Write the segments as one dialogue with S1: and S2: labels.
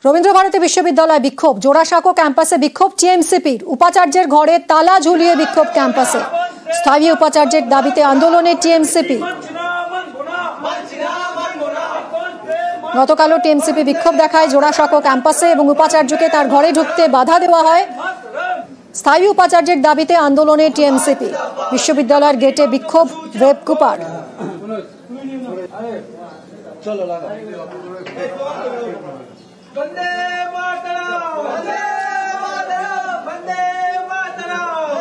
S1: রবীন্দ্রভারতী বিশ্ববিদ্যালয় বিক্ষোভ, জোড়াসাঁকো ক্যাম্পাসে বিক্ষোভ টিএমসিপির। উপাচার্যের ঘরে তালা ঝুলিয়ে বিক্ষোভ ক্যাম্পাসে। স্থায়ী উপাচার্যের দাবিতে আন্দোলনে টিএমসিপি। গতকালও টিএমসিপি বিক্ষোভ দেখায় জোড়াসাঁকো ক্যাম্পাসে এবং উপাচার্যকে তার ঘরে ঢুকতে বাধা দেওয়া হয়। স্থায়ী উপাচার্যের দাবিতে আন্দোলনে টিএমসিপি। বিশ্ববিদ্যালয়ের গেটে বিক্ষোভ ওয়েবকুপার।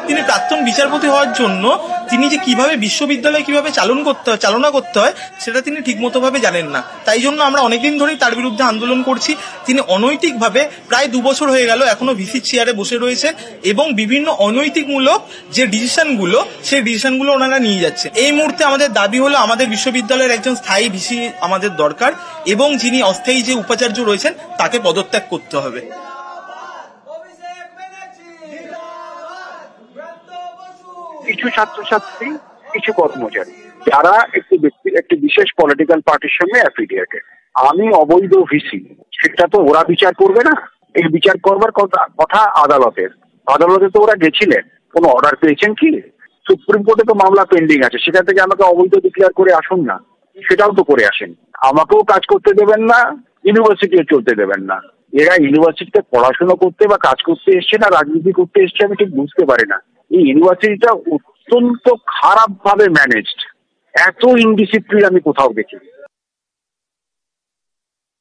S2: তিনি প্রাক্তন বিচারপতি হওয়ার জন্য তিনি যে কিভাবে বিশ্ববিদ্যালয় কিভাবে চালনা করতে হয় সেটা তিনি ঠিকমতো ভাবে জানেন না। তাই জন্য আমরা অনেকদিন ধরেই তার বিরুদ্ধে আন্দোলন করছি। তিনি অনৈতিকভাবে প্রায় 2 বছর হয়ে গেল এখনো ভিসি চেয়ারে বসে রয়েছে এবং বিভিন্ন অনৈতিকমূলক যে ডিসিশনগুলো সেই ডিসিশনগুলো ওনারা নিয়ে যাচ্ছে। এই মুহূর্তে আমাদের দাবি হলো আমাদের বিশ্ববিদ্যালয়ের একজন স্থায়ী ভিসি আমাদের দরকার এবং যিনি অস্থায়ী যে উপাচার্য রয়েছেন তাকে পদত্যাগ করতে হবে।
S3: কিছু ছাত্রছাত্রী, কিছু কর্মচারী যারা একটি বিশেষ পলিটিক্যাল পার্টির সঙ্গে অ্যাফিলিয়েটেড, আমি অবৈধ ভিসি, সেটা তো ওরা বিচার করবে না। এই বিচার করবার কথা আদালতে তো ওরা গেছিলেন, কোনো অর্ডার পেয়েছেন কি? সুপ্রিম কোর্টে তো মামলা পেন্ডিং আছে, সেখান থেকে আমাকে অবৈধ ডিক্লেয়ার করে আসুন না, সেটাও তো করে আসেন। আমাকেও কাজ করতে দেবেন না, ইউনিভার্সিটিও চলতে দেবেন না। এরা ইউনিভার্সিটিতে পড়াশোনা করতে বা কাজ করতে এসছে না রাজনীতি করতে এসছে আমি ঠিক বুঝতে পারি না। এই ইউনিভার্সিটিটা অত্যন্ত খারাপ ভাবে ম্যানেজড, এত ইনডিসিপ্লিন আমি কোথাও দেখি।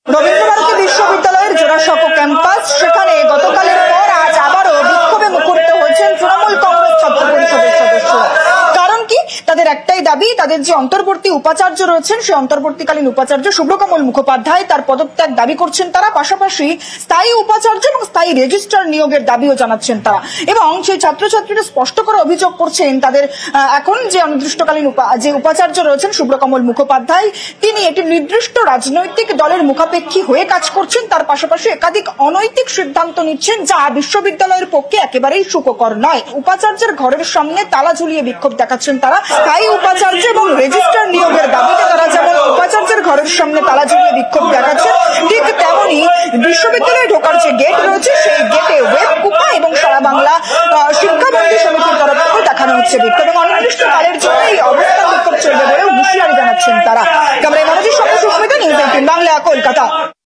S4: রবীন্দ্রভারতী বিশ্ববিদ্যালয়ের জোড়াসাঁকো ক্যাম্পাস, সেখানে গতকালের পর আজ আবারও বিক্ষোভে মুখরিত হয়েছেন তৃণমূল কংগ্রেস ছাত্র পরিষদের সদস্যরা। কারণ কি? তাদের একটাই দাবি, তাদের যে অন্তর্বর্তী উপাচার্য রয়েছেন সেই অন্তর্বর্তীকালীন উপাচার্য শুভ্রকমল মুখোপাধ্যায় তার পদত্যাগ দাবি করছেন তারা। পাশাপাশি স্থায়ী উপাচার্য এবং স্থায়ী রেজিস্ট্রার নিয়োগের দাবিও জানাচ্ছেন তারা। এবং সেই ছাত্রছাত্রীরা স্পষ্ট করে অভিযোগ করছেন তাদের এখন যে অনির্দিষ্টকালীন যে উপাচার্য রয়েছেন শুভ্রকমল মুখোপাধ্যায়, তিনি একটি নির্দিষ্ট রাজনৈতিক দলের মুখাপেক্ষী হয়ে কাজ করছেন। তার পাশাপাশি একাধিক অনৈতিক সিদ্ধান্ত নিচ্ছেন যা বিশ্ববিদ্যালয়ের পক্ষে একেবারেই সুখকর নয়। উপাচার্যের ঘরের সামনে তালা ঝুলিয়ে বিক্ষোভ দেখাচ্ছেন তারা। স্থায়ী উপাচার্য এবং রেজিস্ট্রার নিয়োগের দাবিতে তারা যেমন উপাচার্যের ঘরের সামনে তালা ঝুলিয়ে বিক্ষোভ দেখাচ্ছেন, ঠিক তেমনি বিশ্ববিদ্যালয়ে ঢোকার যে গেট রয়েছে সেই গেটে ওয়েবকুপা এবং সারা বাংলা শিক্ষাবন্ধী সমিতির তরফ থেকে দেখানো হচ্ছে বিক্ষোভ এবং অনির্দিষ্টকালের জন্য এই অবস্থান বিক্ষোভ চলবে বলেও হুঁশিয়ারি জানাচ্ছেন তারা। ক্যামেরায় মনোজির সঙ্গে সুস্মিতা, নিউজ 18 বাংলা, কলকাতা।